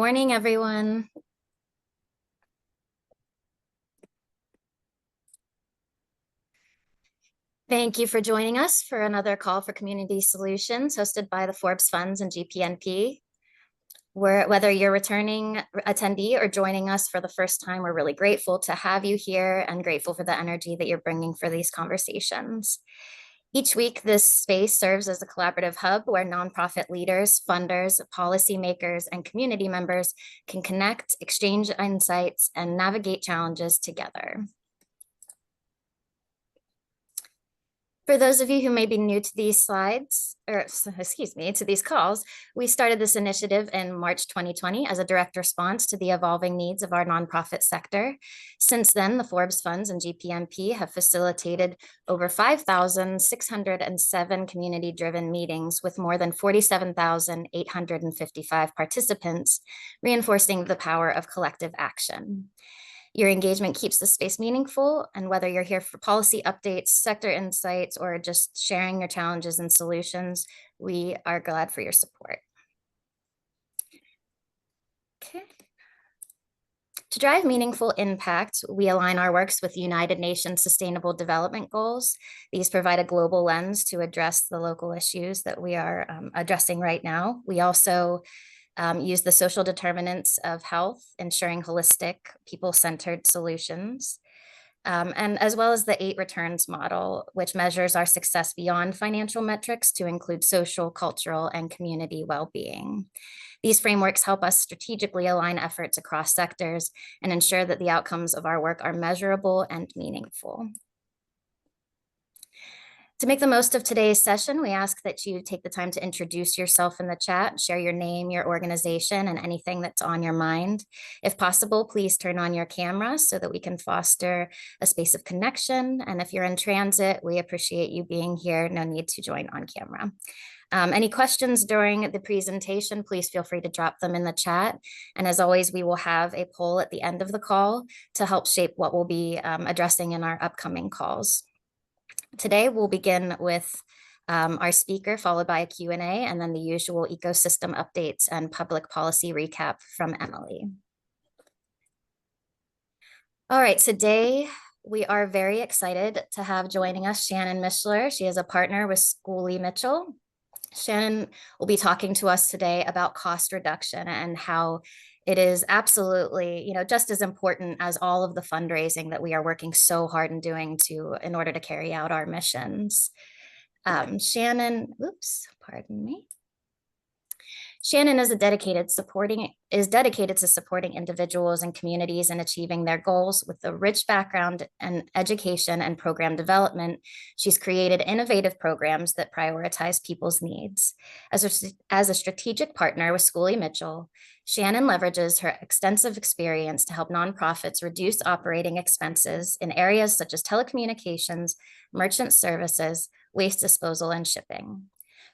morning, everyone. Thank you for joining us for another call for community solutions hosted by the Forbes Funds and GPNP. Whether you're returning attendee or joining us for the first time, we're really grateful to have you here and grateful for the energy that you're bringing for these conversations. Each week, this space serves as a collaborative hub where nonprofit leaders, funders, policymakers, and community members can connect, exchange insights, and navigate challenges together. For those of you who may be new to these slides, or excuse me, to these calls, we started this initiative in March 2020 as a direct response to the evolving needs of our nonprofit sector. Since then, the Forbes Funds and GPNP have facilitated over 5,607 community-driven meetings with more than 47,855 participants, reinforcing the power of collective action. Your engagement keeps the space meaningful, and whether you're here for policy updates, sector insights, or just sharing your challenges and solutions, we are glad for your support. Okay. To drive meaningful impact, we align our works with United Nations Sustainable Development Goals. These provide a global lens to address the local issues that we are addressing right now. We also use the social determinants of health, ensuring holistic, people-centered solutions, and as well as the 8 returns model, which measures our success beyond financial metrics to include social, cultural, and community well-being. These frameworks help us strategically align efforts across sectors and ensure that the outcomes of our work are measurable and meaningful. To make the most of today's session, we ask that you take the time to introduce yourself in the chat, share your name, your organization, and anything that's on your mind. If possible, please turn on your camera so that we can foster a space of connection. And if you're in transit, we appreciate you being here. No need to join on camera. Any questions during the presentation, please feel free to drop them in the chat. And as always, we will have a poll at the end of the call to help shape what we'll be addressing in our upcoming calls. Today, we'll begin with our speaker, followed by a Q&A, and then the usual ecosystem updates and public policy recap from Emily. All right, today we are very excited to have joining us Shannon Mischler. She is a partner with Schooley Mitchell. Shannon will be talking to us today about cost reduction and how it is absolutely, just as important as all of the fundraising that we are working so hard in doing in order to carry out our missions. Shannon is dedicated to supporting individuals and communities in achieving their goals. With a rich background in education and program development, she's created innovative programs that prioritize people's needs. As a strategic partner with Schooley Mitchell, Shannon leverages her extensive experience to help nonprofits reduce operating expenses in areas such as telecommunications, merchant services, waste disposal, and shipping.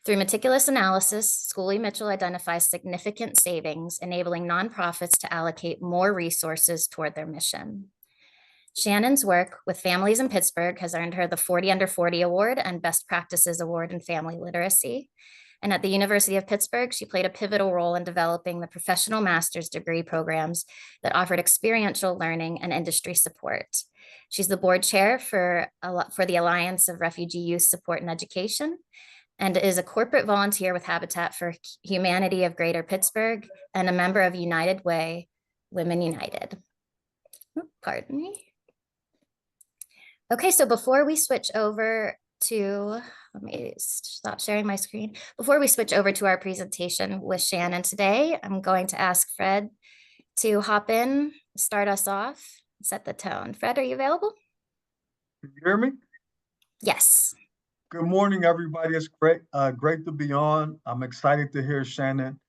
Through meticulous analysis, Schooley Mitchell identifies significant savings, enabling nonprofits to allocate more resources toward their mission. Shannon's work with families in Pittsburgh has earned her the 40 Under 40 Award and Best Practices Award in Family Literacy. And at the University of Pittsburgh, she played a pivotal role in developing the professional master's degree programs that offered experiential learning and industry support. She's the board chair for the Alliance of Refugee Youth Support and Education, and is a corporate volunteer with Habitat for Humanity of Greater Pittsburgh and a member of United Way, Women United. Pardon me. Okay, so before we switch over to, let me stop sharing my screen. Before we switch over to our presentation with Shannon today, I'm going to ask Fred to hop in, start us off, set the tone. Fred, are you available? Can you hear me? Yes. Good morning, everybody. It's great to be on. I'm excited to hear Shannon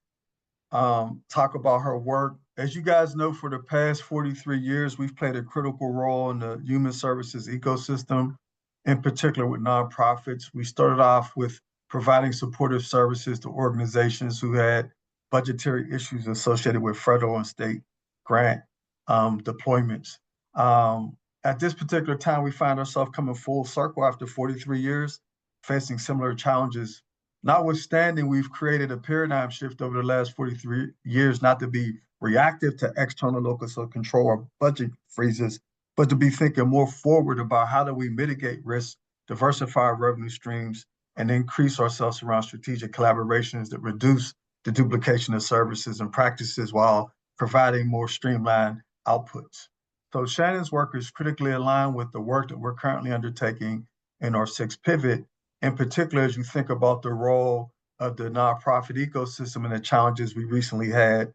talk about her work. As you guys know, for the past 43 years, we've played a critical role in the human services ecosystem, in particular with nonprofits. We started off with providing supportive services to organizations who had budgetary issues associated with federal and state grant deployments. At this particular time, we find ourselves coming full circle after 43 years, facing similar challenges. Notwithstanding, we've created a paradigm shift over the last 43 years, not to be reactive to external locus of control or budget freezes, but to be thinking more forward about how do we mitigate risk, diversify our revenue streams, and increase ourselves around strategic collaborations that reduce the duplication of services and practices while providing more streamlined outputs. So Shannon's work is critically aligned with the work that we're currently undertaking in our sixth pivot, in particular, as you think about the role of the nonprofit ecosystem and the challenges we recently had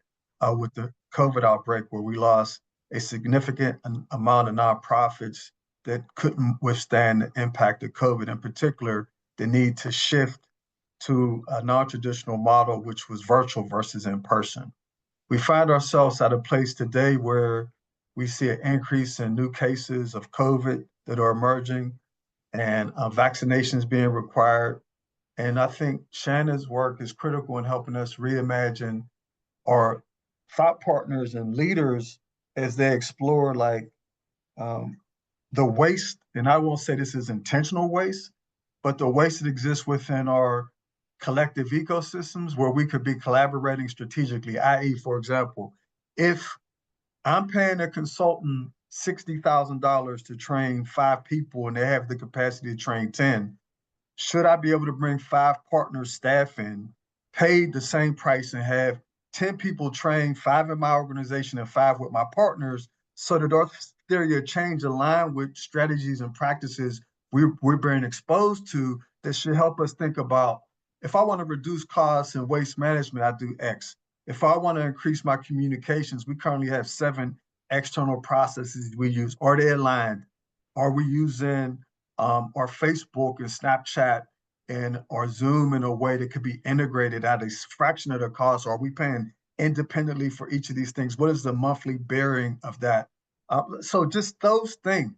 with the COVID outbreak, where we lost a significant amount of nonprofits that couldn't withstand the impact of COVID, in particular, the need to shift to a non-traditional model, which was virtual versus in person. We find ourselves at a place today where we see an increase in new cases of COVID that are emerging and vaccinations being required. And I think Shannon's work is critical in helping us reimagine our thought partners and leaders as they explore um, the waste, and I won't say this is intentional waste, but the waste that exists within our collective ecosystems where we could be collaborating strategically, i.e., for example, if I'm paying a consultant $60,000 to train 5 people and they have the capacity to train 10, should I be able to bring 5 partners staff in, pay the same price and have 10 people train, 5 in my organization and 5 with my partners, so that our theory of change align with strategies and practices we're being exposed to that should help us think about, if I want to reduce costs and waste management, I do X. If I want to increase my communications, we currently have 7 external processes we use. Are they aligned? Are we using our Facebook and Snapchat and our Zoom in a way that could be integrated at a fraction of the cost? Or are we paying independently for each of these things? What is the monthly bearing of that? So just those things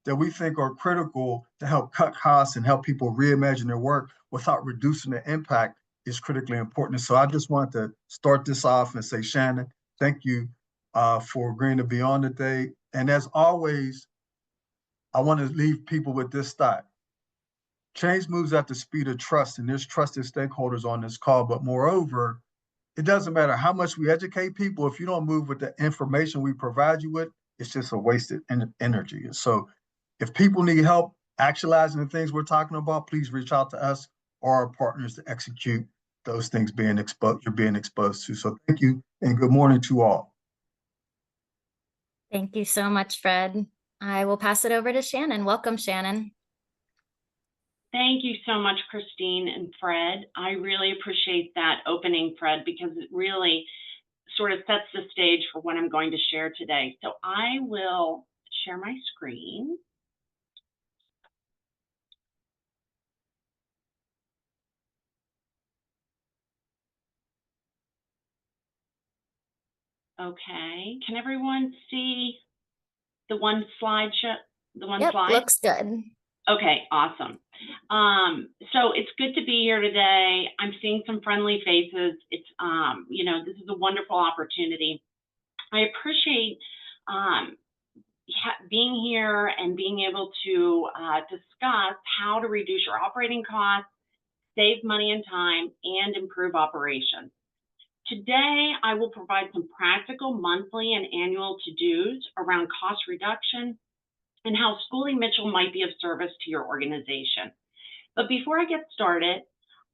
that we think are critical to help cut costs and help people reimagine their work without reducing the impact is critically important. So I just want to start this off and say, Shannon, thank you for agreeing to be on today. And as always, I want to leave people with this thought. Change moves at the speed of trust, and there's trusted stakeholders on this call. But moreover, it doesn't matter how much we educate people. If you don't move with the information we provide you with, it's just a wasted energy. And so if people need help actualizing the things we're talking about, please reach out to us or our partners to execute those things you're being exposed to. So thank you and good morning to all. Thank you so much, Fred. I will pass it over to Shannon. Welcome, Shannon. Thank you so much, Christine and Fred. I really appreciate that opening, Fred, because it really sort of sets the stage for what I'm going to share today. So I will share my screen. Okay, can everyone see the one slide? Yep, slide? Looks good. Okay, awesome. So it's good to be here today. I'm seeing some friendly faces. It's, this is a wonderful opportunity. I appreciate being here and being able to discuss how to reduce your operating costs, save money and time, and improve operations. Today, I will provide some practical monthly and annual to-dos around cost reduction and how Schooley Mitchell might be of service to your organization. But before I get started,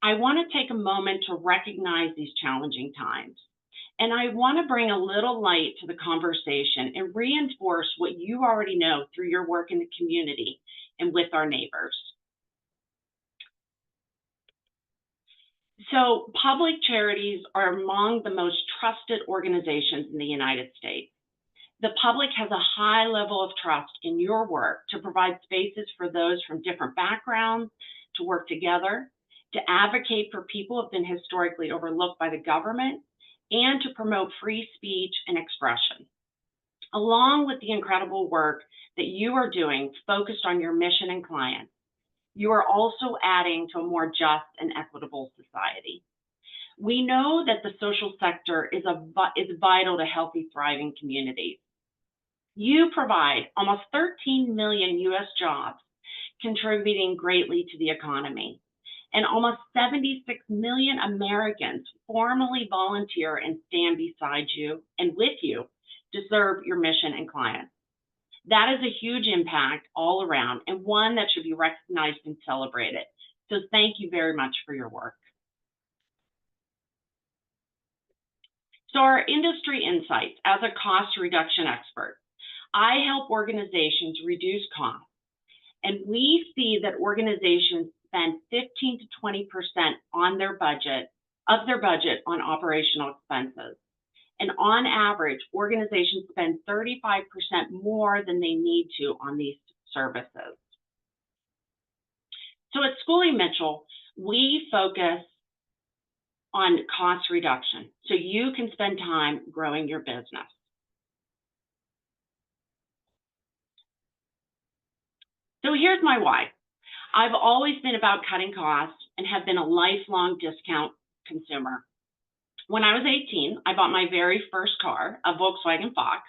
I want to take a moment to recognize these challenging times. And I want to bring a little light to the conversation and reinforce what you already know through your work in the community and with our neighbors. So public charities are among the most trusted organizations in the United States. The public has a high level of trust in your work to provide spaces for those from different backgrounds to work together, to advocate for people who have been historically overlooked by the government, and to promote free speech and expression. Along with the incredible work that you are doing focused on your mission and clients, you are also adding to a more just and equitable society. We know that the social sector is vital to healthy, thriving communities. You provide almost 13 million US jobs, contributing greatly to the economy. and almost 76 million Americans formally volunteer and stand beside you and with you to serve your mission and clients. That is a huge impact all around and one that should be recognized and celebrated. So thank you very much for your work. So our industry insights as a cost reduction expert. I help organizations reduce costs, and we see that organizations spend 15 to 20% on their budget on operational expenses. And on average, organizations spend 35% more than they need to on these services. So at Schooley Mitchell, we focus on cost reduction so you can spend time growing your business. So here's my why. I've always been about cutting costs and have been a lifelong discount consumer. When I was 18, I bought my very first car, a Volkswagen Fox.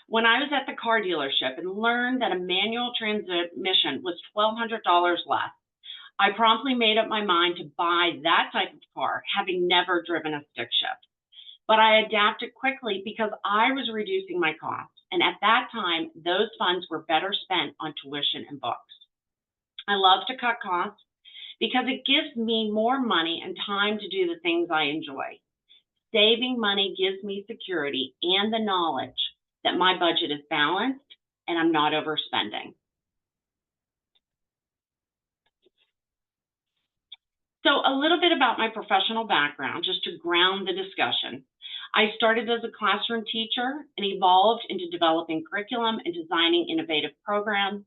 When I was at the car dealership and learned that a manual transmission was $1,200 less, I promptly made up my mind to buy that type of car, having never driven a stick shift. But I adapted quickly because I was reducing my costs, and at that time, those funds were better spent on tuition and books. I love to cut costs because it gives me more money and time to do the things I enjoy. Saving money gives me security and the knowledge that my budget is balanced and I'm not overspending. So a little bit about my professional background, just to ground the discussion. I started as a classroom teacher and evolved into developing curriculum and designing innovative programs.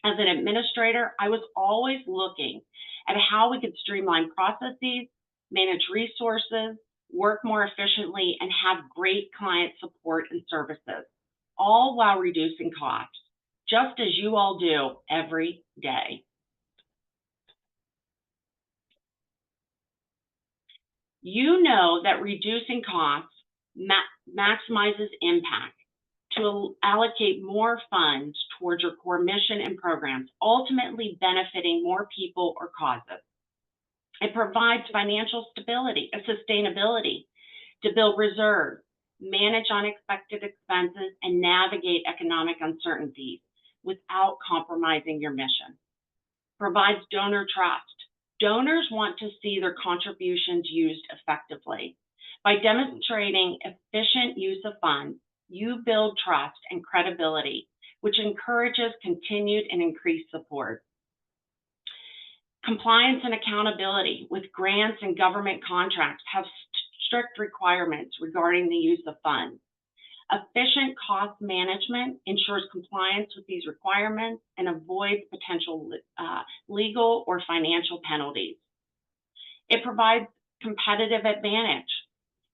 As an administrator, I was always looking at how we could streamline processes, manage resources, work more efficiently, and have great client support and services, all while reducing costs, just as you all do every day. You know that reducing costs maximizes impact to allocate more funds towards your core mission and programs, ultimately benefiting more people or causes. It provides financial stability and sustainability to build reserves, manage unexpected expenses, and navigate economic uncertainties without compromising your mission. Provides donor trust. Donors want to see their contributions used effectively. By demonstrating efficient use of funds, you build trust and credibility, which encourages continued and increased support. Compliance and accountability with grants and government contracts have strict requirements regarding the use of funds. Efficient cost management ensures compliance with these requirements and avoids potential legal or financial penalties. It provides competitive advantage.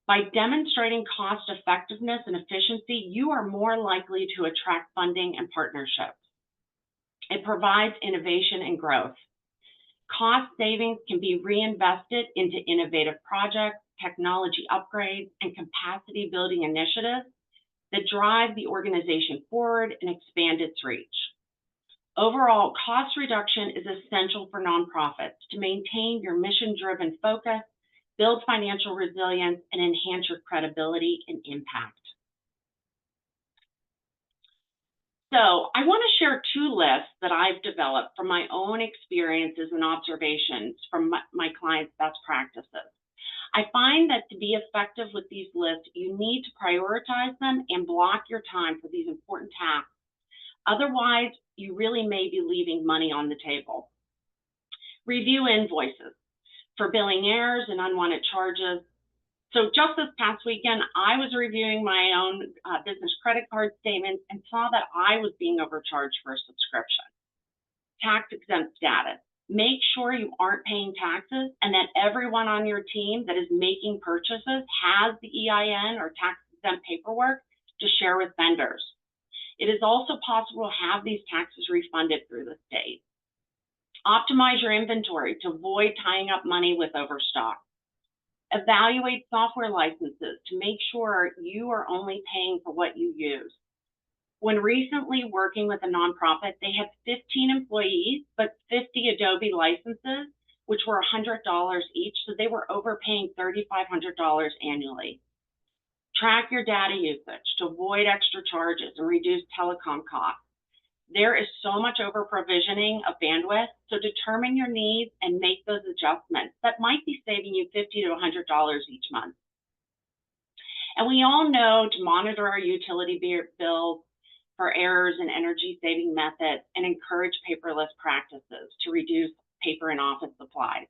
By demonstrating cost effectiveness and efficiency, you are more likely to attract funding and partnerships. It provides innovation and growth. Cost savings can be reinvested into innovative projects, technology upgrades, and capacity building initiatives that drive the organization forward and expand its reach. Overall, cost reduction is essential for nonprofits to maintain your mission-driven focus, build financial resilience, and enhance your credibility and impact. So I want to share two lists that I've developed from my own experiences and observations from my clients' best practices. I find that to be effective with these lists, you need to prioritize them and block your time for these important tasks. Otherwise, you really may be leaving money on the table. Review invoices for billing errors and unwanted charges. So just this past weekend, I was reviewing my own business credit card statements and saw that I was being overcharged for a subscription. Tax exempt status. Make sure you aren't paying taxes and that everyone on your team that is making purchases has the EIN or tax exempt paperwork to share with vendors. It is also possible to have these taxes refunded through the state. Optimize your inventory to avoid tying up money with overstock. Evaluate software licenses to make sure you are only paying for what you use. When recently working with a nonprofit, they had 15 employees, but 50 Adobe licenses, which were $100 each, so they were overpaying $3,500 annually. Track your data usage to avoid extra charges and reduce telecom costs. There is so much over provisioning of bandwidth, so determine your needs and make those adjustments. That might be saving you $50 to $100 each month. And we all know to monitor our utility bills for errors in energy saving methods and encourage paperless practices to reduce paper and office supplies.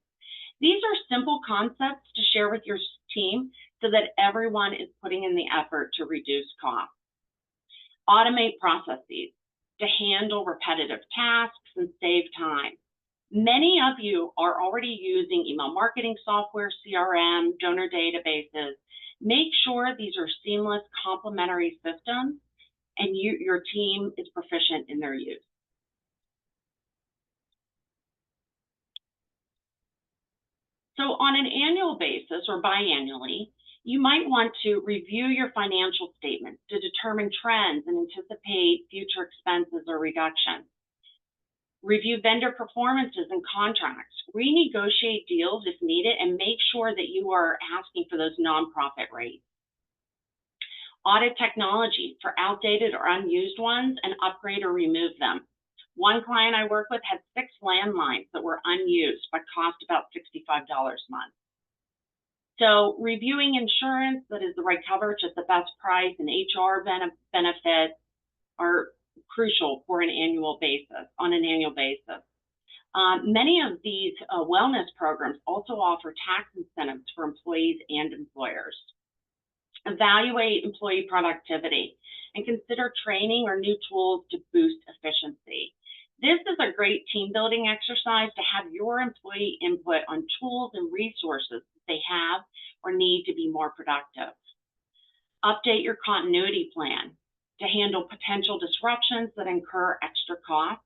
These are simple concepts to share with your team so that everyone is putting in the effort to reduce costs. Automate processes to handle repetitive tasks and save time. Many of you are already using email marketing software, CRM, donor databases. Make sure these are seamless, complementary systems and your team is proficient in their use. So on an annual basis or biannually, you might want to review your financial statements to determine trends and anticipate future expenses or reductions. Review vendor performances and contracts. Renegotiate deals if needed and make sure that you are asking for those nonprofit rates. Audit technology for outdated or unused ones and upgrade or remove them. One client I work with had 6 landlines that were unused but cost about $65 a month. So reviewing insurance that is the right coverage at the best price and HR benefits are crucial for on an annual basis. Many of these wellness programs also offer tax incentives for employees and employers. Evaluate employee productivity and consider training or new tools to boost efficiency. This is a great team building exercise to have your employee input on tools and resources that they have or need to be more productive. Update your continuity plan to handle potential disruptions that incur extra costs.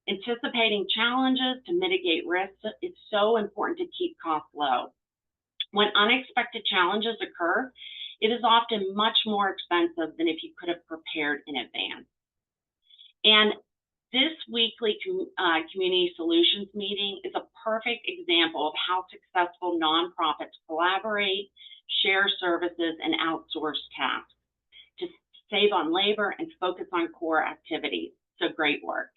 Anticipating challenges to mitigate risks is so important to keep costs low. When unexpected challenges occur, it is often much more expensive than if you could have prepared in advance. And this weekly community solutions meeting is a perfect example of how successful nonprofits collaborate, share services, and outsource tasks to save on labor and focus on core activities. So great work.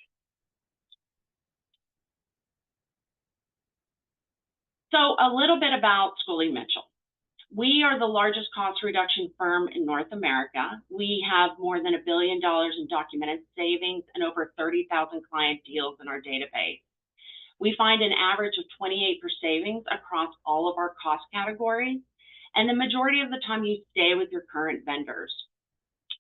So a little bit about Schooley Mitchell. We are the largest cost reduction firm in North America. We have more than $1 billion in documented savings and over 30,000 client deals in our database. We find an average of 28% savings across all of our cost categories, and the majority of the time you stay with your current vendors,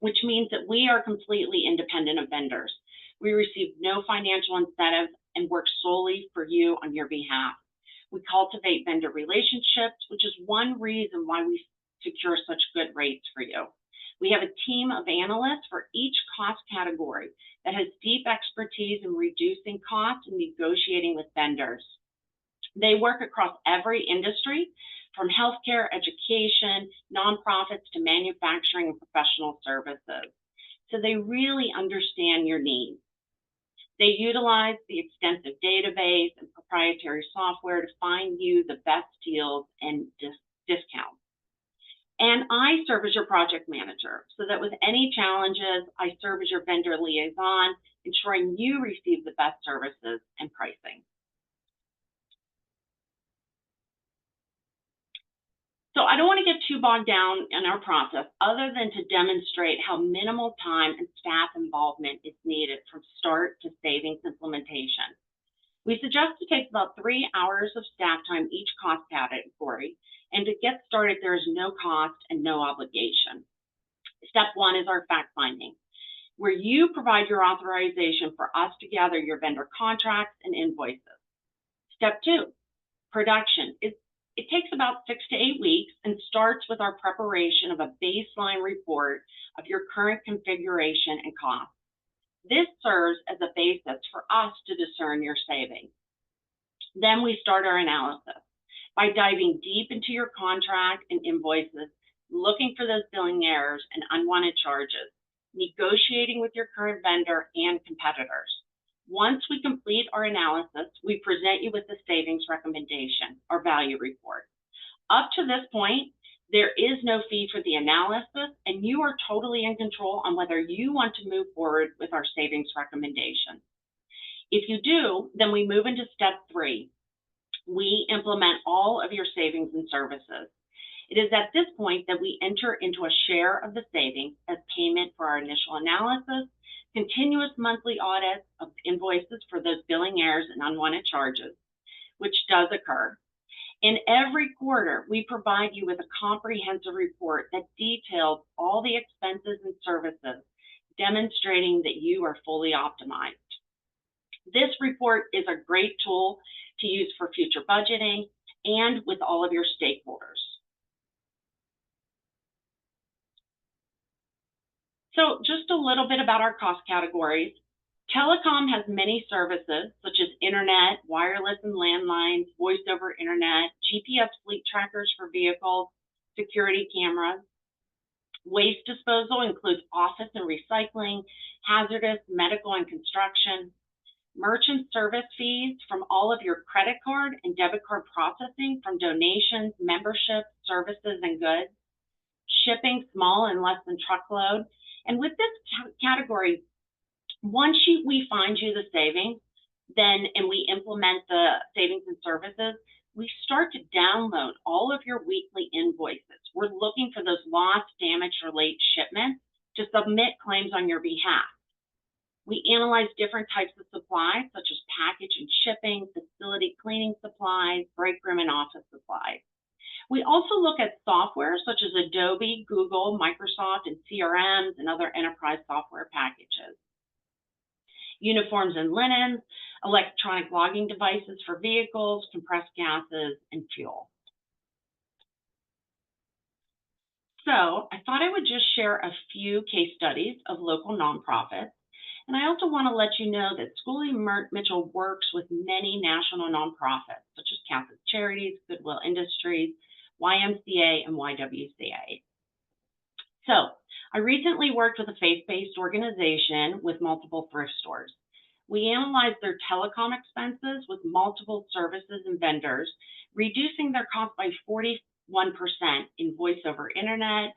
which means that we are completely independent of vendors. We receive no financial incentives and work solely for you on your behalf. We cultivate vendor relationships, which is one reason why we secure such good rates for you. We have a team of analysts for each cost category that has deep expertise in reducing costs and negotiating with vendors. They work across every industry, from healthcare, education, nonprofits to manufacturing and professional services. So they really understand your needs. They utilize the extensive database and proprietary software to find you the best deals and discounts. And I serve as your project manager so that with any challenges, I serve as your vendor liaison, ensuring you receive the best services and pricing. So I don't want to get too bogged down in our process other than to demonstrate how minimal time and staff involvement is needed from start to savings implementation. We suggest it takes about 3 hours of staff time each cost category, and to get started, there is no cost and no obligation. Step 1 is our fact finding, where you provide your authorization for us to gather your vendor contracts and invoices. Step 2, production. It takes about 6 to 8 weeks and starts with our preparation of a baseline report of your current configuration and cost. This serves as a basis for us to discern your savings. Then we start our analysis by diving deep into your contract and invoices, looking for those billing errors and unwanted charges, negotiating with your current vendor and competitors. Once we complete our analysis, we present you with the savings recommendation, our value report. Up to this point, there is no fee for the analysis, and you are totally in control on whether you want to move forward with our savings recommendation. If you do, then we move into step 3. We implement all of your savings and services. It is at this point that we enter into a share of the savings as payment for our initial analysis, continuous monthly audits of invoices for those billing errors and unwanted charges, which does occur. In every quarter, we provide you with a comprehensive report that details all the expenses and services, demonstrating that you are fully optimized. This report is a great tool to use for future budgeting and with all of your stakeholders. So just a little bit about our cost categories. Telecom has many services such as internet, wireless and landlines, voice over internet, GPS fleet trackers for vehicles, security cameras. Waste disposal includes office and recycling, hazardous, medical, and construction. Merchant service fees from all of your credit card and debit card processing from donations, memberships, services, and goods. Shipping, small and less than truckload. And with this category, once we find you the savings, and we implement the savings and services, we start to download all of your weekly invoices. We're looking for those lost, damaged, or late shipments to submit claims on your behalf. We analyze different types of supplies, such as package and shipping, facility cleaning supplies, break room and office supplies. We also look at software such as Adobe, Google, Microsoft, and CRMs and other enterprise software packages. Uniforms and linens, electronic logging devices for vehicles, compressed gases, and fuel. So I thought I would just share a few case studies of local nonprofits. And I also want to let you know that Schooley Mitchell works with many national nonprofits, such as Catholic Charities, Goodwill Industries, YMCA, and YWCA. So I recently worked with a faith-based organization with multiple thrift stores. We analyzed their telecom expenses with multiple services and vendors, reducing their cost by 41% in voice over internet,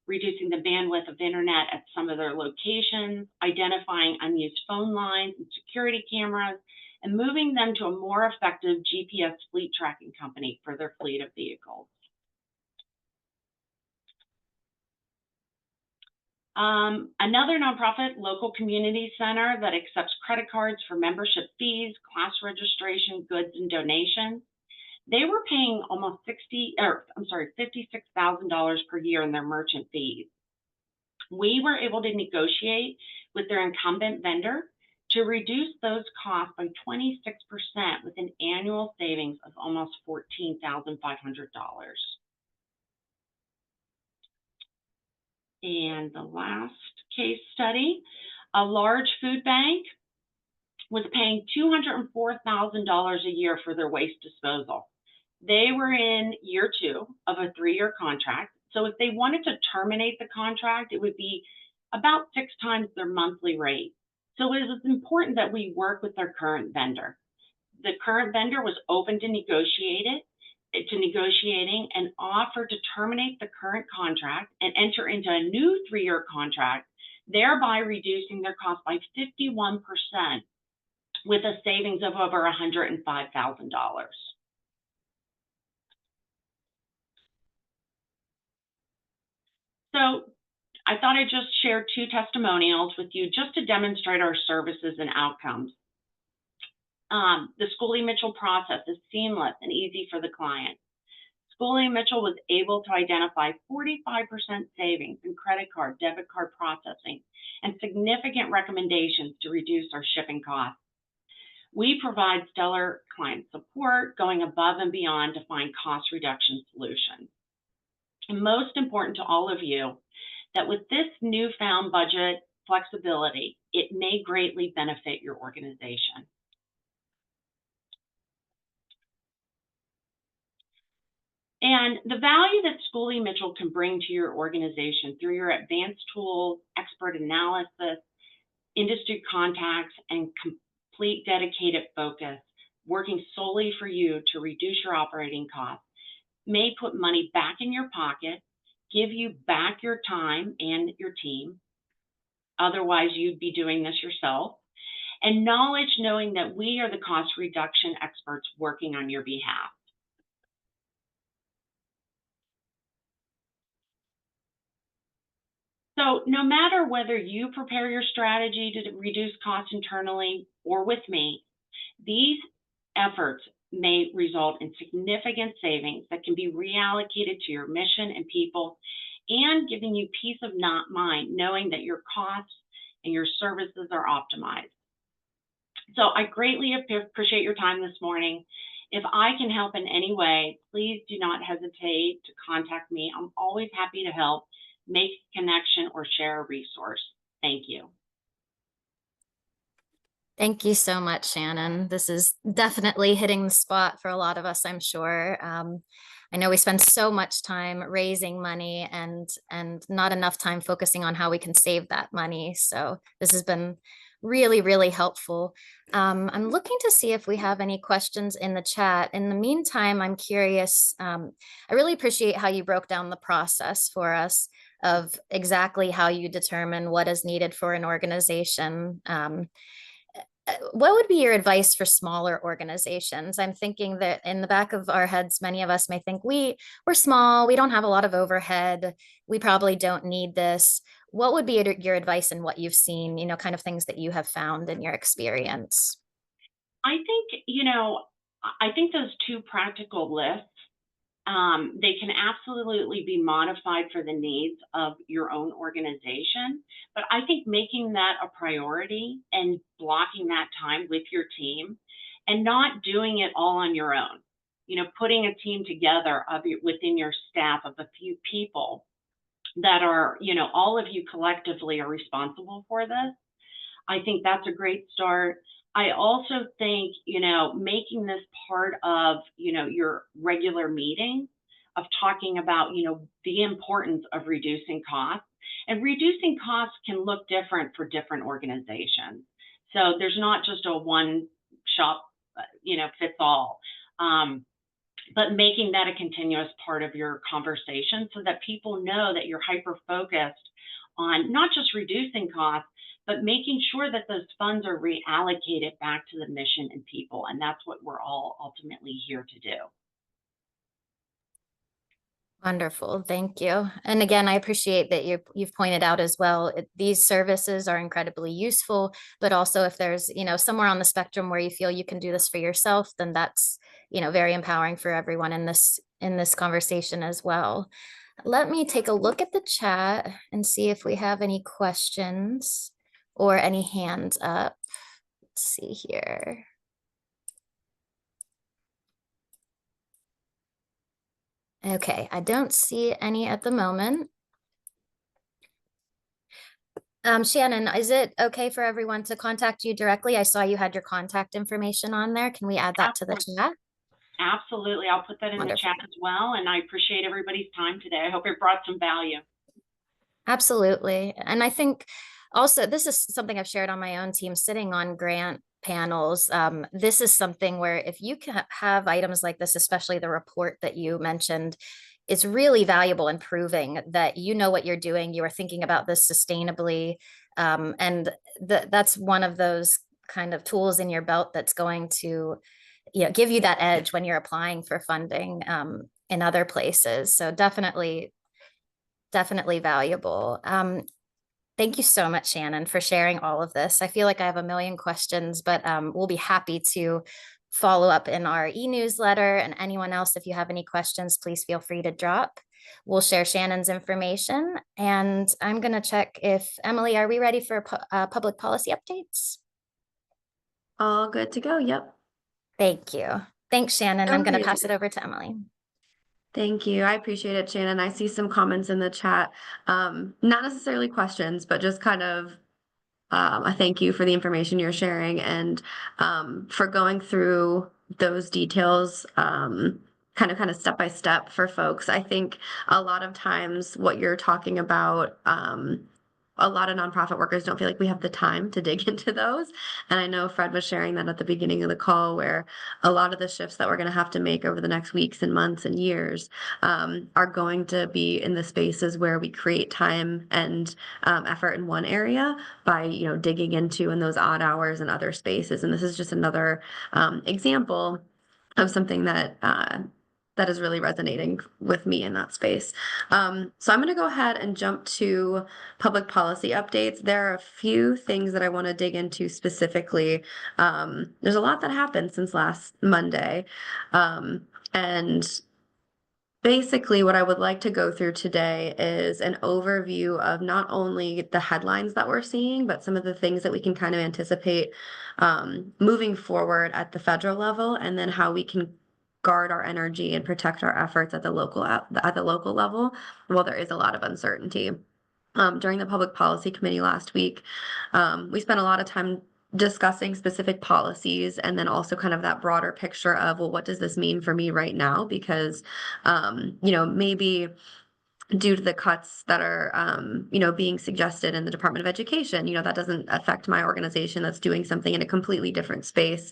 reducing the bandwidth of internet at some of their locations, identifying unused phone lines and security cameras, and moving them to a more effective GPS fleet tracking company for their fleet of vehicles. Another nonprofit, Local Community Center, that accepts credit cards for membership fees, class registration, goods, and donations. They were paying almost $56,000 per year in their merchant fees. We were able to negotiate with their incumbent vendor to reduce those costs by 26% with an annual savings of almost $14,500. And the last case study, a large food bank was paying $204,000 a year for their waste disposal. They were in year 2 of a 3-year contract. So if they wanted to terminate the contract, it would be about 6 times their monthly rate. So it was important that we work with their current vendor. The current vendor was open to negotiating and offered to terminate the current contract and enter into a new 3-year contract, thereby reducing their cost by 51% with a savings of over $105,000. So I thought I'd just share 2 testimonials with you just to demonstrate our services and outcomes. The Schooley Mitchell process is seamless and easy for the client. Schooley Mitchell was able to identify 45% savings in credit card, debit card processing, and significant recommendations to reduce our shipping costs. We provide stellar client support, going above and beyond to find cost reduction solutions. And most important to all of you, that with this newfound budget flexibility, it may greatly benefit your organization. And the value that Schooley Mitchell can bring to your organization through your advanced tools, expert analysis, industry contacts, and complete dedicated focus, working solely for you to reduce your operating costs, may put money back in your pocket, give you back your time and your team. Otherwise, you'd be doing this yourself. And knowledge knowing that we are the cost reduction experts working on your behalf. So no matter whether you prepare your strategy to reduce costs internally or with me, these efforts may result in significant savings that can be reallocated to your mission and people, and giving you peace of mind knowing that your costs and your services are optimized. So I greatly appreciate your time this morning. If I can help in any way, please do not hesitate to contact me. I'm always happy to help, make a connection, or share a resource. Thank you. Thank you so much, Shannon. This is definitely hitting the spot for a lot of us, I'm sure. I know we spend so much time raising money and not enough time focusing on how we can save that money. So this has been really, really helpful. I'm looking to see if we have any questions in the chat. In the meantime, I'm curious. I really appreciate how you broke down the process for us of exactly how you determine what is needed for an organization. What would be your advice for smaller organizations? I'm thinking that in the back of our heads, many of us may think we're small, we don't have a lot of overhead, we probably don't need this. What would be your advice and what you've seen, kind of things that you have found in your experience? I think those two practical lists, they can absolutely be modified for the needs of your own organization. But I think making that a priority and blocking that time with your team and not doing it all on your own, putting a team together within your staff of a few people that are, all of you collectively are responsible for this. I think that's a great start. I also think, making this part of, your regular meeting of talking about, the importance of reducing costs. And reducing costs can look different for different organizations. So there's not just a one shop, fits all. But making that a continuous part of your conversation so that people know that you're hyper-focused on not just reducing costs, but making sure that those funds are reallocated back to the mission and people. And that's what we're all ultimately here to do. Wonderful, thank you. And again, I appreciate that you've pointed out as well, these services are incredibly useful, but also if there's, somewhere on the spectrum where you feel you can do this for yourself, then that's, very empowering for everyone in this conversation as well. Let me take a look at the chat and see if we have any questions or any hands up. Let's see here. Okay, I don't see any at the moment. Shannon, is it okay for everyone to contact you directly? I saw you had your contact information on there. Can we add that to the chat? Absolutely. I'll put that in the chat as well. And I appreciate everybody's time today. I hope it brought some value. Absolutely. And I think also this is something I've shared on my own team, sitting on grant panels. This is something where if you can have items like this, especially the report that you mentioned, it's really valuable in proving that you know what you're doing, you are thinking about this sustainably. And that's one of those kind of tools in your belt that's going to give you that edge when you're applying for funding in other places. So definitely valuable. Thank you so much, Shannon, for sharing all of this. I feel like I have a million questions, but we'll be happy to follow up in our e-newsletter. And anyone else, if you have any questions, please feel free to drop. We'll share Shannon's information. And I'm going to check if, Emily, are we ready for public policy updates? All good to go. Yep. Thank you. Thanks, Shannon. I'm going to pass it over to Emily. Thank you. I appreciate it, Shannon. I see some comments in the chat, not necessarily questions, but just kind of a thank you for the information you're sharing and for going through those details kind of step by step for folks. I think a lot of times what you're talking about a lot of nonprofit workers don't feel like we have the time to dig into those. And I know Fred was sharing that at the beginning of the call, where a lot of the shifts that we're going to have to make over the next weeks and months and years are going to be in the spaces where we create time and effort in one area by, digging into in those odd hours and other spaces. And this is just another example of something that that is really resonating with me in that space. So I'm going to go ahead and jump to public policy updates. There are a few things that I want to dig into specifically. There's a lot that happened since last Monday. And basically, what I would like to go through today is an overview of not only the headlines that we're seeing, but some of the things that we can kind of anticipate moving forward at the federal level, and then how we can guard our energy and protect our efforts at the local level. Well, there is a lot of uncertainty. During the Public Policy Committee last week, we spent a lot of time discussing specific policies, and then also kind of that broader picture of, well, what does this mean for me right now? Because, maybe due to the cuts that are, being suggested in the Department of Education, that doesn't affect my organization that's doing something in a completely different space,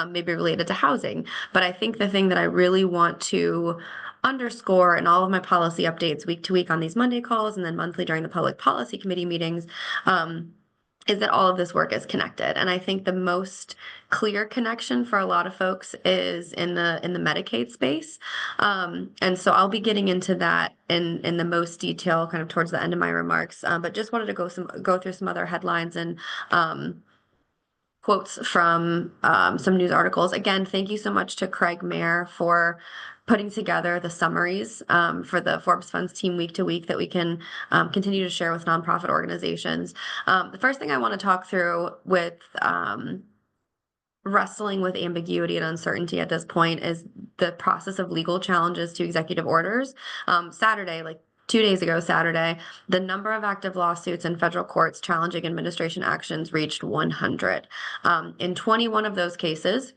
maybe related to housing. But I think the thing that I really want to underscore in all of my policy updates week to week on these Monday calls, and then monthly during the Public Policy Committee meetings, is that all of this work is connected. And I think the most clear connection for a lot of folks is in the Medicaid space. And so I'll be getting into that in the most detail kind of towards the end of my remarks. But just wanted to go through some other headlines and quotes from some news articles. Again, thank you so much to Craig Mayer for putting together the summaries for the Forbes Funds team week to week that we can continue to share with nonprofit organizations. The first thing I want to talk through with wrestling with ambiguity and uncertainty at this point is the process of legal challenges to executive orders. Saturday, like 2 days ago, Saturday, the number of active lawsuits in federal courts challenging administration actions reached 100. In 21 of those cases,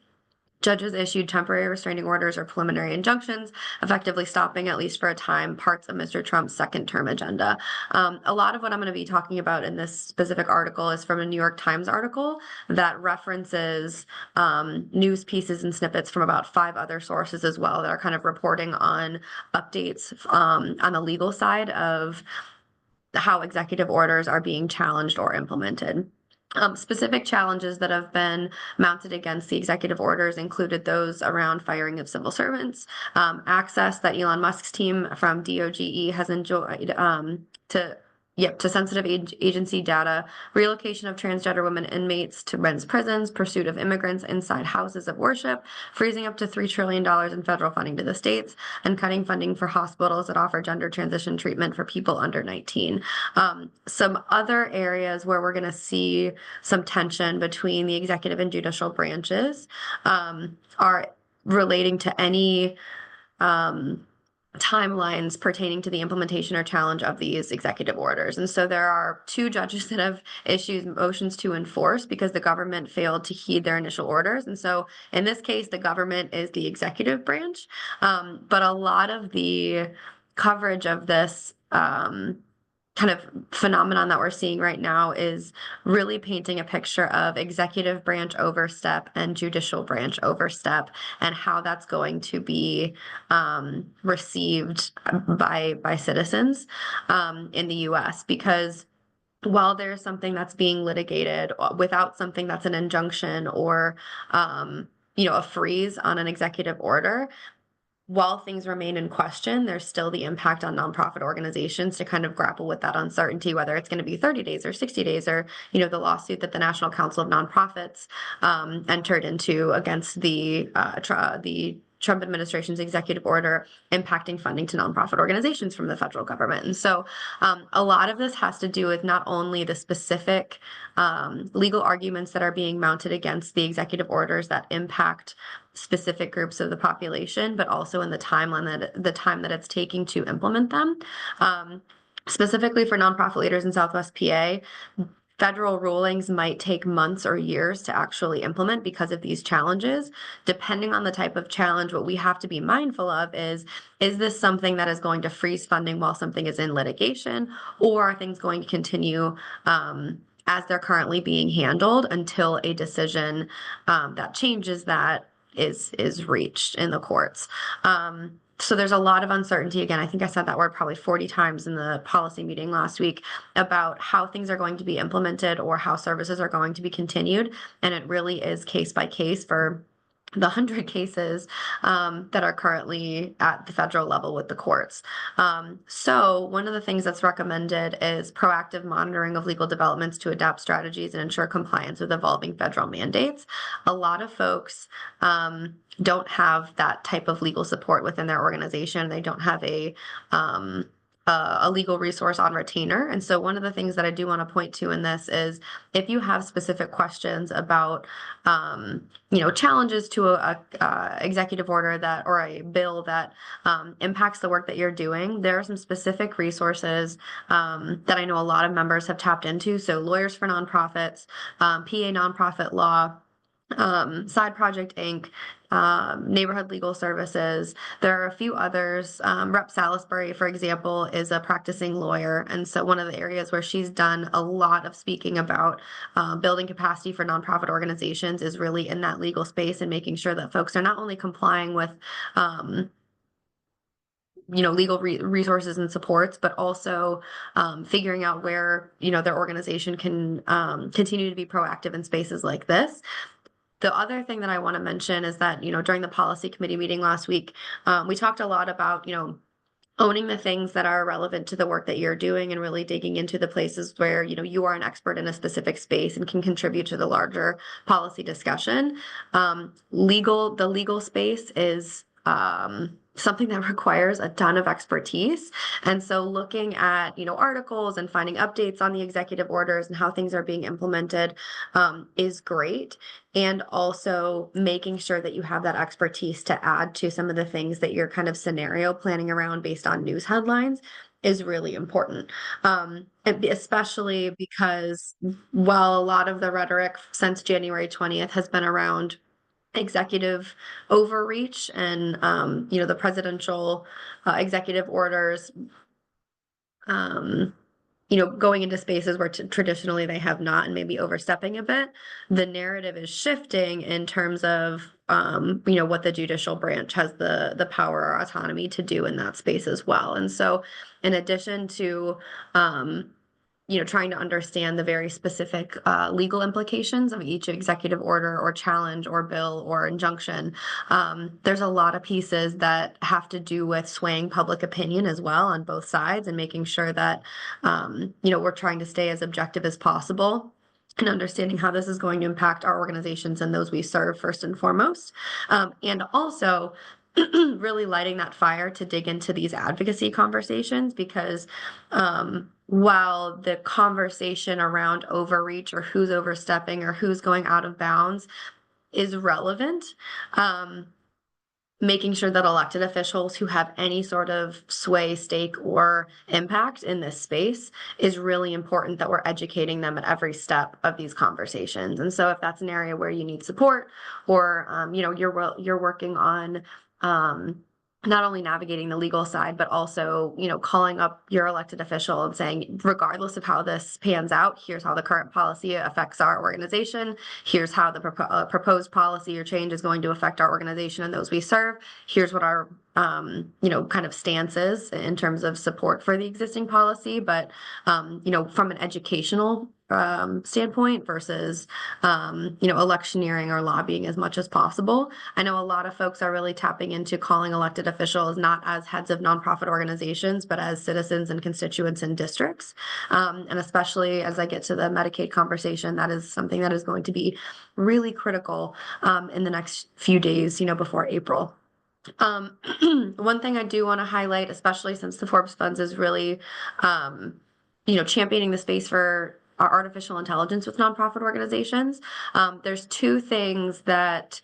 judges issued temporary restraining orders or preliminary injunctions, effectively stopping, at least for a time, parts of Mr. Trump's second term agenda. A lot of what I'm going to be talking about in this specific article is from a New York Times article that references news pieces and snippets from about 5 other sources as well that are kind of reporting on updates on the legal side of how executive orders are being challenged or implemented. Specific challenges that have been mounted against the executive orders included those around firing of civil servants, access that Elon Musk's team from DOGE has enjoyed to sensitive agency data, relocation of transgender women inmates to men's prisons, pursuit of immigrants inside houses of worship, freezing up to $3 trillion in federal funding to the states, and cutting funding for hospitals that offer gender transition treatment for people under 19. Some other areas where we're going to see some tension between the executive and judicial branches are relating to any timelines pertaining to the implementation or challenge of these executive orders. And so there are 2 judges that have issued motions to enforce because the government failed to heed their initial orders. And so in this case, the government is the executive branch. But a lot of the coverage of this kind of phenomenon that we're seeing right now is really painting a picture of executive branch overstep and judicial branch overstep, and how that's going to be received by citizens in the U.S. Because while there's something that's being litigated without something that's an injunction or a freeze on an executive order, while things remain in question, there's still the impact on nonprofit organizations to kind of grapple with that uncertainty, whether it's going to be 30 days or 60 days, or, the lawsuit that the National Council of Nonprofits entered into against the Trump administration's executive order impacting funding to nonprofit organizations from the federal government. And so a lot of this has to do with not only the specific legal arguments that are being mounted against the executive orders that impact specific groups of the population, but also in the time that it's taking to implement them. Specifically for nonprofit leaders in Southwest PA, federal rulings might take months or years to actually implement because of these challenges. Depending on the type of challenge, what we have to be mindful of is this something that is going to freeze funding while something is in litigation, or are things going to continue as they're currently being handled until a decision that changes that is reached in the courts. So there's a lot of uncertainty. Again, I think I said that word probably 40 times in the policy meeting last week about how things are going to be implemented or how services are going to be continued. And it really is case by case for the 100 cases that are currently at the federal level with the courts. So one of the things that's recommended is proactive monitoring of legal developments to adapt strategies and ensure compliance with evolving federal mandates. A lot of folks don't have that type of legal support within their organization. They don't have a legal resource on retainer. And so one of the things that I do want to point to in this is if you have specific questions about, challenges to a executive order that, or a bill that impacts the work that you're doing, there are some specific resources that I know a lot of members have tapped into. So Lawyers for Nonprofits, PA Nonprofit Law, Side Project Inc., Neighborhood Legal Services. There are a few others. Rep. Salisbury, for example, is a practicing lawyer. And so one of the areas where she's done a lot of speaking about building capacity for nonprofit organizations is really in that legal space and making sure that folks are not only complying with legal resources and supports, but also figuring out where, their organization can continue to be proactive in spaces like this. The other thing that I want to mention is that, during the policy committee meeting last week, we talked a lot about, owning the things that are relevant to the work that you're doing and really digging into the places where, you are an expert in a specific space and can contribute to the larger policy discussion. The legal space is something that requires a ton of expertise. And so looking at, articles and finding updates on the executive orders and how things are being implemented is great. And also making sure that you have that expertise to add to some of the things that you're kind of scenario planning around based on news headlines is really important. And especially because while a lot of the rhetoric since January 20th has been around executive overreach and the presidential executive orders going into spaces where traditionally they have not and maybe overstepping a bit, the narrative is shifting in terms of what the judicial branch has the power or autonomy to do in that space as well. And so in addition to trying to understand the very specific legal implications of each executive order or challenge or bill or injunction. There's a lot of pieces that have to do with swaying public opinion as well on both sides and making sure that, we're trying to stay as objective as possible and understanding how this is going to impact our organizations and those we serve first and foremost. And also really lighting that fire to dig into these advocacy conversations because while the conversation around overreach or who's overstepping or who's going out of bounds is relevant, making sure that elected officials who have any sort of sway, stake, or impact in this space is really important that we're educating them at every step of these conversations. And so if that's an area where you need support or, you're working on not only navigating the legal side, but also, calling up your elected official and saying, regardless of how this pans out, here's how the current policy affects our organization. Here's how the proposed policy or change is going to affect our organization and those we serve. Here's what our kind of stance is in terms of support for the existing policy, but, from an educational standpoint versus, electioneering or lobbying as much as possible. I know a lot of folks are really tapping into calling elected officials not as heads of nonprofit organizations, but as citizens and constituents in districts. And especially as I get to the Medicaid conversation, that is something that is going to be really critical in the next few days, before April. One thing I do want to highlight, especially since the Forbes Funds is really, championing the space for artificial intelligence with nonprofit organizations. There's two things that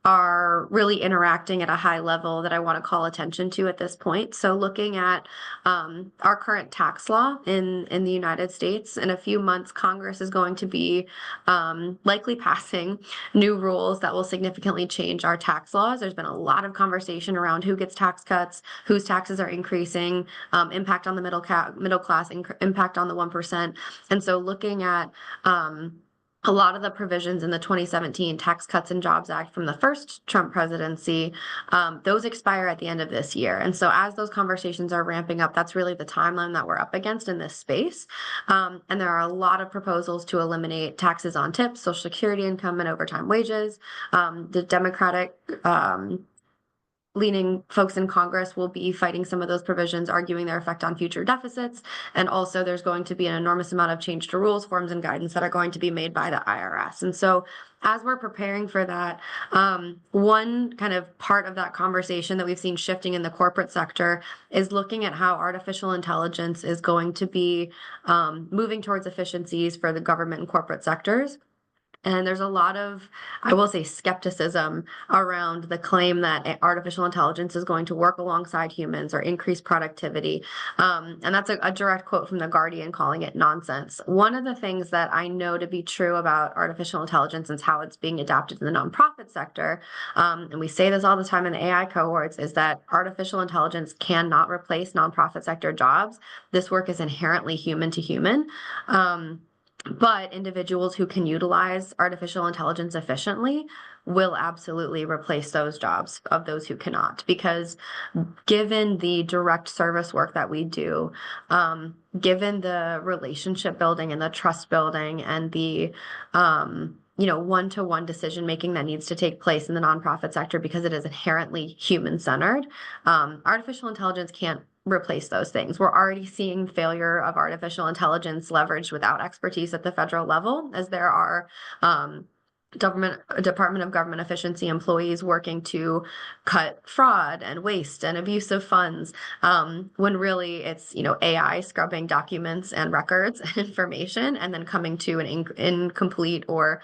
are really interacting at a high level that I want to call attention to at this point. So looking at our current tax law in the United States, in a few months, Congress is going to be likely passing new rules that will significantly change our tax laws. There's been a lot of conversation around who gets tax cuts, whose taxes are increasing, impact on the middle class, impact on the 1%. And so looking at a lot of the provisions in the 2017 Tax Cuts and Jobs Act from the first Trump presidency, those expire at the end of this year. And so as those conversations are ramping up, that's really the timeline that we're up against in this space. And there are a lot of proposals to eliminate taxes on tips, Social Security income, and overtime wages. The Democratic leaning folks in Congress will be fighting some of those provisions, arguing their effect on future deficits. And also there's going to be an enormous amount of change to rules, forms, and guidance that are going to be made by the IRS. And so as we're preparing for that, one kind of part of that conversation that we've seen shifting in the corporate sector is looking at how artificial intelligence is going to be moving towards efficiencies for the government and corporate sectors. And there's a lot of, I will say, skepticism around the claim that artificial intelligence is going to work alongside humans or increase productivity. And that's a direct quote from The Guardian calling it nonsense. One of the things that I know to be true about artificial intelligence and how it's being adopted in the nonprofit sector, and we say this all the time in the AI cohorts, is that artificial intelligence cannot replace nonprofit sector jobs. This work is inherently human to human. But individuals who can utilize artificial intelligence efficiently will absolutely replace those jobs of those who cannot, because given the direct service work that we do, given the relationship building and the trust building and the one-to-one decision making that needs to take place in the nonprofit sector, because it is inherently human-centered, artificial intelligence can't replace those things. We're already seeing failure of artificial intelligence leveraged without expertise at the federal level, as there are Department of Government Efficiency employees working to cut fraud and waste and abuse of funds, when really it's AI scrubbing documents and records and information and then coming to an incomplete or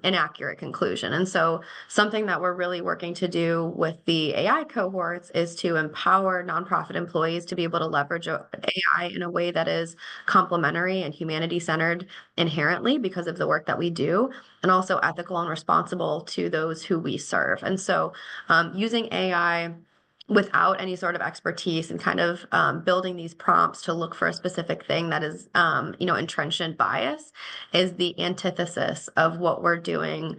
inaccurate conclusion. And so something that we're really working to do with the AI cohorts is to empower nonprofit employees to be able to leverage AI in a way that is complementary and humanity-centered inherently because of the work that we do, and also ethical and responsible to those who we serve. And so using AI without any sort of expertise and kind of building these prompts to look for a specific thing that is, entrenched in bias is the antithesis of what we're doing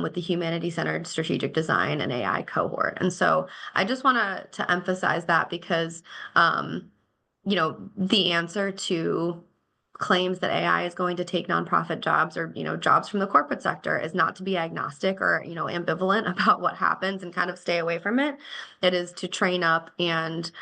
with the humanity-centered strategic design and AI cohort. And so I just want to emphasize that because, the answer to claims that AI is going to take nonprofit jobs or, jobs from the corporate sector is not to be agnostic or, ambivalent about what happens and kind of stay away from it. It is to train up and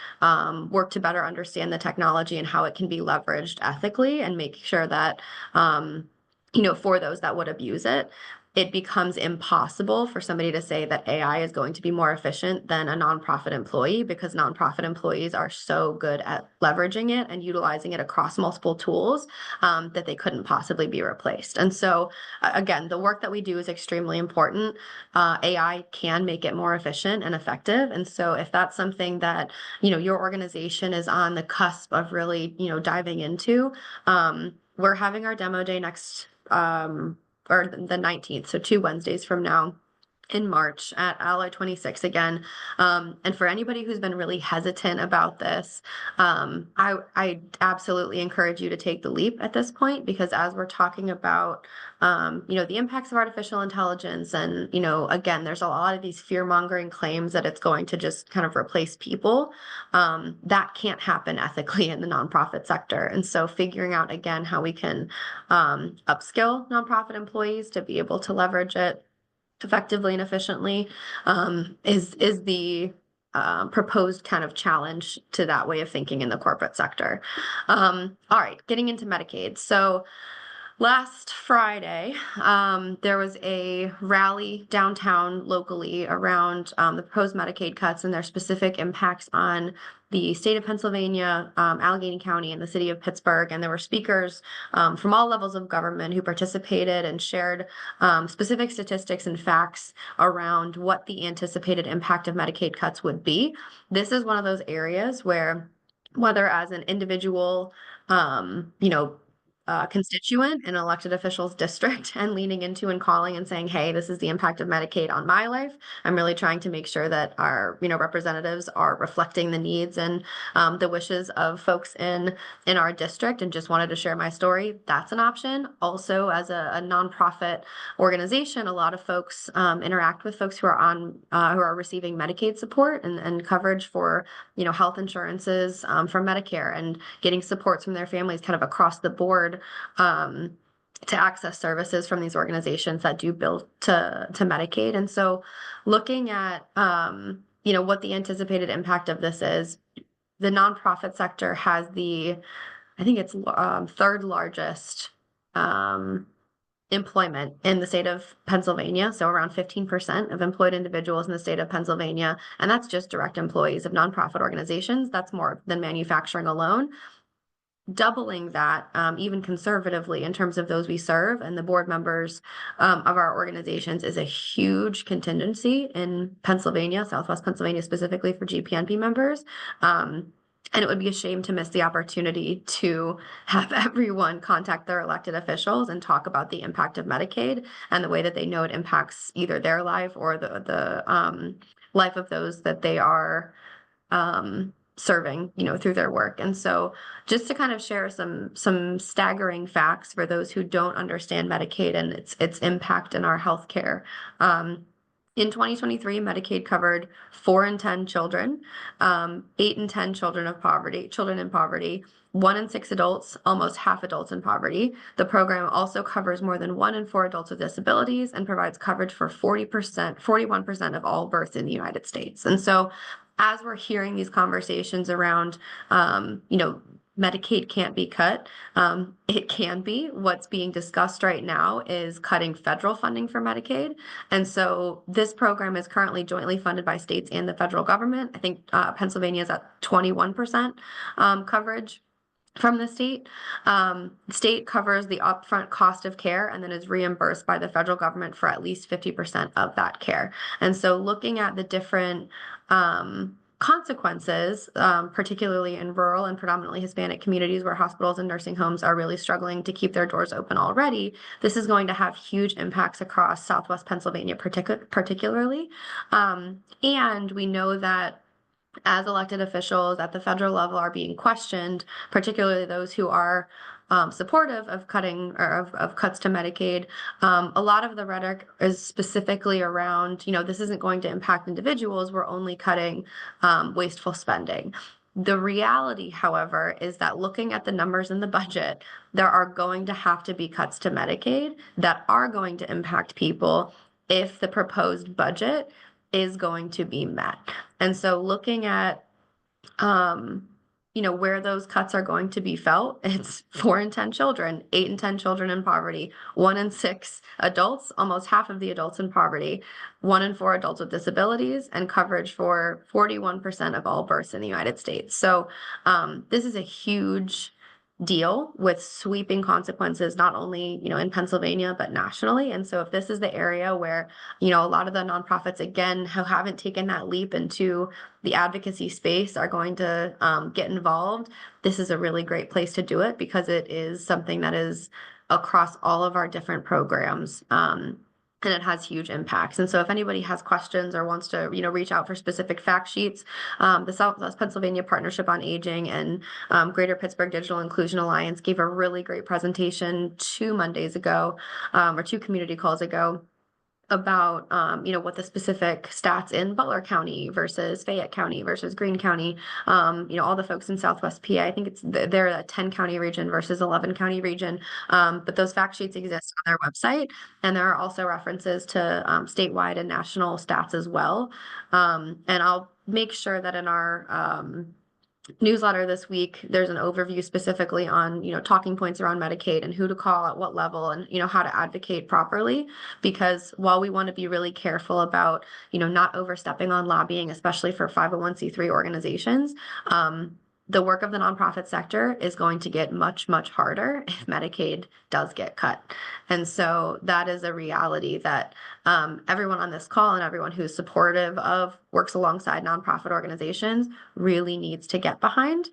work to better understand the technology and how it can be leveraged ethically and make sure that, for those that would abuse it, it becomes impossible for somebody to say that AI is going to be more efficient than a nonprofit employee, because nonprofit employees are so good at leveraging it and utilizing it across multiple tools that they couldn't possibly be replaced. And so, again, the work that we do is extremely important. AI can make it more efficient and effective. And so if that's something that, your organization is on the cusp of really, diving into, we're having our demo day next or the 19th, so 2 Wednesdays from now in March at Alloy 26 again. And for anybody who's been really hesitant about this, I absolutely encourage you to take the leap at this point, because as we're talking about, the impacts of artificial intelligence and, again, there's a lot of these fear-mongering claims that it's going to just kind of replace people. That can't happen ethically in the nonprofit sector. And so figuring out, again, how we can upskill nonprofit employees to be able to leverage it effectively and efficiently is the proposed kind of challenge to that way of thinking in the corporate sector. All right, getting into Medicaid. So Last Friday, there was a rally downtown locally around the proposed Medicaid cuts and their specific impacts on the state of Pennsylvania, Allegheny County, and the city of Pittsburgh. And there were speakers from all levels of government who participated and shared specific statistics and facts around what the anticipated impact of Medicaid cuts would be. This is one of those areas where, whether as an individual, constituent in an elected official's district and leaning into and calling and saying, hey, this is the impact of Medicaid on my life. I'm really trying to make sure that our, representatives are reflecting the needs and the wishes of folks in our district, and just wanted to share my story. That's an option. Also, as a nonprofit organization, a lot of folks interact with folks who are who are receiving Medicaid support and coverage for, health insurances from Medicare, and getting supports from their families kind of across the board to access services from these organizations that do bill to Medicaid. And so looking at, what the anticipated impact of this is, the nonprofit sector has I think it's third largest employment in the state of Pennsylvania. So around 15% of employed individuals in the state of Pennsylvania. And that's just direct employees of nonprofit organizations. That's more than manufacturing alone. Doubling that, even conservatively, in terms of those we serve and the board members of our organizations, is a huge contingency in Pennsylvania, Southwest Pennsylvania, specifically for GPNP members. And it would be a shame to miss the opportunity to have everyone contact their elected officials and talk about the impact of Medicaid and the way that they know it impacts either their life or the life of those that they are serving, through their work. And so just to kind of share some staggering facts for those who don't understand Medicaid and its impact in our healthcare. In 2023, Medicaid covered 4 in 10 children, 8 in 10 children in poverty, 1 in 6 adults, almost half adults in poverty. The program also covers more than 1 in 4 adults with disabilities and provides coverage for 41% of all births in the United States. And so as we're hearing these conversations around, Medicaid can't be cut. It can be. What's being discussed right now is cutting federal funding for Medicaid. And so this program is currently jointly funded by states and the federal government. I think Pennsylvania is at 21% coverage from the state. The state covers the upfront cost of care and then is reimbursed by the federal government for at least 50% of that care. And so looking at the different consequences, particularly in rural and predominantly Hispanic communities where hospitals and nursing homes are really struggling to keep their doors open already, this is going to have huge impacts across Southwest Pennsylvania particularly. And we know that as elected officials at the federal level are being questioned, particularly those who are supportive of cutting or of cuts to Medicaid, a lot of the rhetoric is specifically around, this isn't going to impact individuals, we're only cutting wasteful spending. The reality, however, is that looking at the numbers in the budget, there are going to have to be cuts to Medicaid that are going to impact people if the proposed budget is going to be met. And so looking at where those cuts are going to be felt, it's 4 in 10 children, 8 in 10 children in poverty, 1 in 6 adults, almost half of the adults in poverty, 1 in 4 adults with disabilities, and coverage for 41% of all births in the United States. So this is a huge deal with sweeping consequences, not only, in Pennsylvania, but nationally. And so if this is the area where, a lot of the nonprofits, again, who haven't taken that leap into the advocacy space are going to get involved, this is a really great place to do it because it is something that is across all of our different programs. And it has huge impacts. And so if anybody has questions or wants to, reach out for specific fact sheets, the Southwest Pennsylvania Partnership on Aging and Greater Pittsburgh Digital Inclusion Alliance gave a really great presentation 2 Mondays ago, or 2 community calls ago, about, what the specific stats in Butler County versus Fayette County versus Greene County, all the folks in Southwest PA, I think they're a 10 county region versus 11 county region. But those fact sheets exist on their website. And there are also references to statewide and national stats as well. And I'll make sure that in our newsletter this week, there's an overview specifically on, talking points around Medicaid and who to call at what level and, how to advocate properly. Because while we want to be really careful about, not overstepping on lobbying, especially for 501c3 organizations, the work of the nonprofit sector is going to get much, much harder if Medicaid does get cut. And so that is a reality that everyone on this call and everyone who's supportive of works alongside nonprofit organizations really needs to get behind,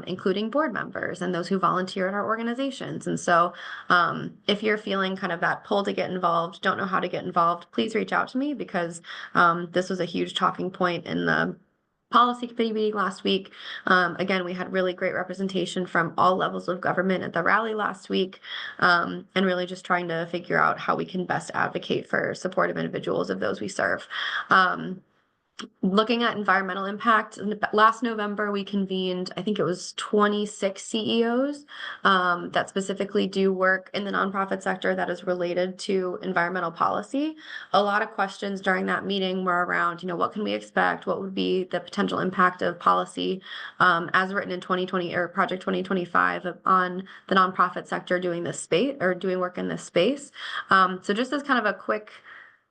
including board members and those who volunteer at our organizations. And so if you're feeling kind of that pull to get involved, don't know how to get involved, please reach out to me, because this was a huge talking point in the policy committee meeting last week. Again, we had really great representation from all levels of government at the rally last week, and really just trying to figure out how we can best advocate for supportive individuals of those we serve. Looking at environmental impact, last November we convened, I think it was 26 CEOs that specifically do work in the nonprofit sector that is related to environmental policy. A lot of questions during that meeting were around, what can we expect? What would be the potential impact of policy as written in 2020 or Project 2025 on the nonprofit sector doing this space or doing work in this space. So just as kind of a quick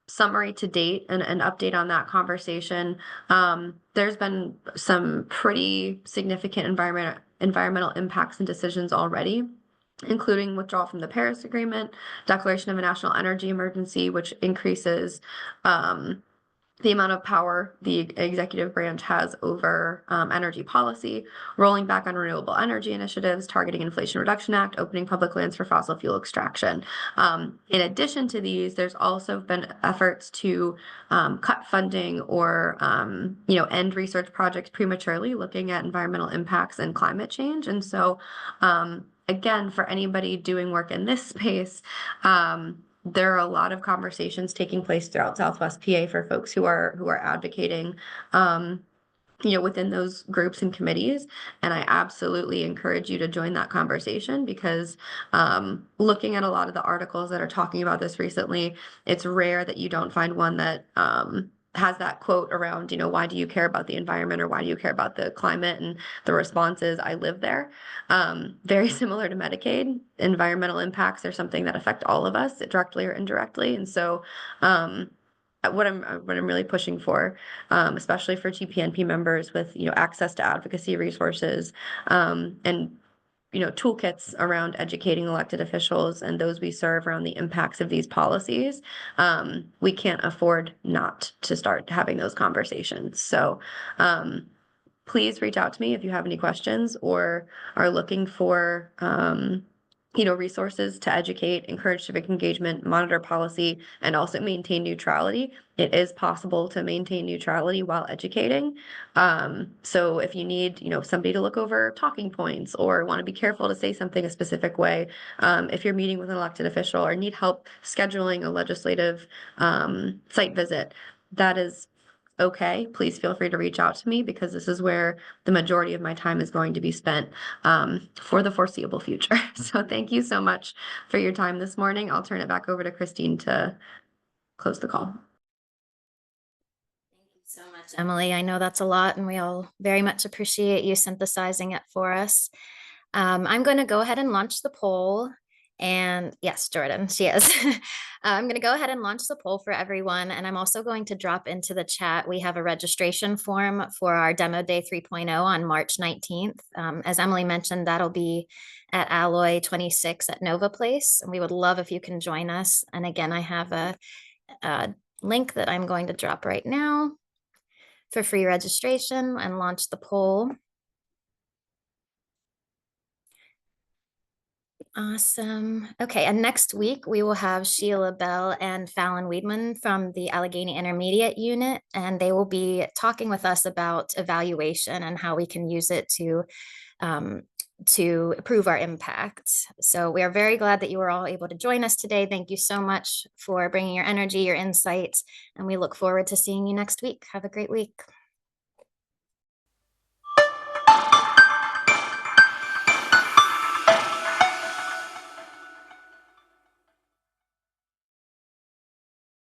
summary to date and an update on that conversation, there's been some pretty significant environmental impacts and decisions already, including withdrawal from the Paris Agreement, declaration of a national energy emergency, which increases the amount of power the executive branch has over energy policy, rolling back on renewable energy initiatives, targeting Inflation Reduction Act, opening public lands for fossil fuel extraction. In addition to these, there's also been efforts to cut funding or end research projects prematurely, looking at environmental impacts and climate change. And so again, for anybody doing work in this space, there are a lot of conversations taking place throughout Southwest PA for folks who are advocating, within those groups and committees. And I absolutely encourage you to join that conversation, because looking at a lot of the articles that are talking about this recently, it's rare that you don't find one that has that quote around, why do you care about the environment, or why do you care about the climate? And the response is, I live there. Very similar to Medicaid, environmental impacts are something that affect all of us, directly or indirectly. And so what I'm really pushing for, especially for GPNP members with, access to advocacy resources, and toolkits around educating elected officials and those we serve around the impacts of these policies, we can't afford not to start having those conversations. So please reach out to me if you have any questions or are looking for resources to educate, encourage civic engagement, monitor policy, and also maintain neutrality. It is possible to maintain neutrality while educating. So if you need, somebody to look over talking points or want to be careful to say something a specific way, if you're meeting with an elected official or need help scheduling a legislative site visit, that is okay. Please feel free to reach out to me, because this is where the majority of my time is going to be spent for the foreseeable future. So thank you so much for your time this morning. I'll turn it back over to Christine to close the call. Thank you so much, Emily. I know that's a lot, and we all very much appreciate you synthesizing it for us. I'm going to go ahead and launch the poll. And yes, Jordan, she is. I'm going to go ahead and launch the poll for everyone. And I'm also going to drop into the chat. We have a registration form for our Demo Day 3.0 on March 19th. As Emily mentioned, that'll be at Alloy 26 at Nova Place. And we would love if you can join us. And again, I have a link that I'm going to drop right now for free registration and launch the poll. Awesome. Okay, and next week we will have Sheila Bell and Fallon Weedman from the Allegheny Intermediate Unit, and they will be talking with us about evaluation and how we can use it to improve our impact. So we are very glad that you were all able to join us today. Thank you so much for bringing your energy, your insights, and we look forward to seeing you next week. Have a great week.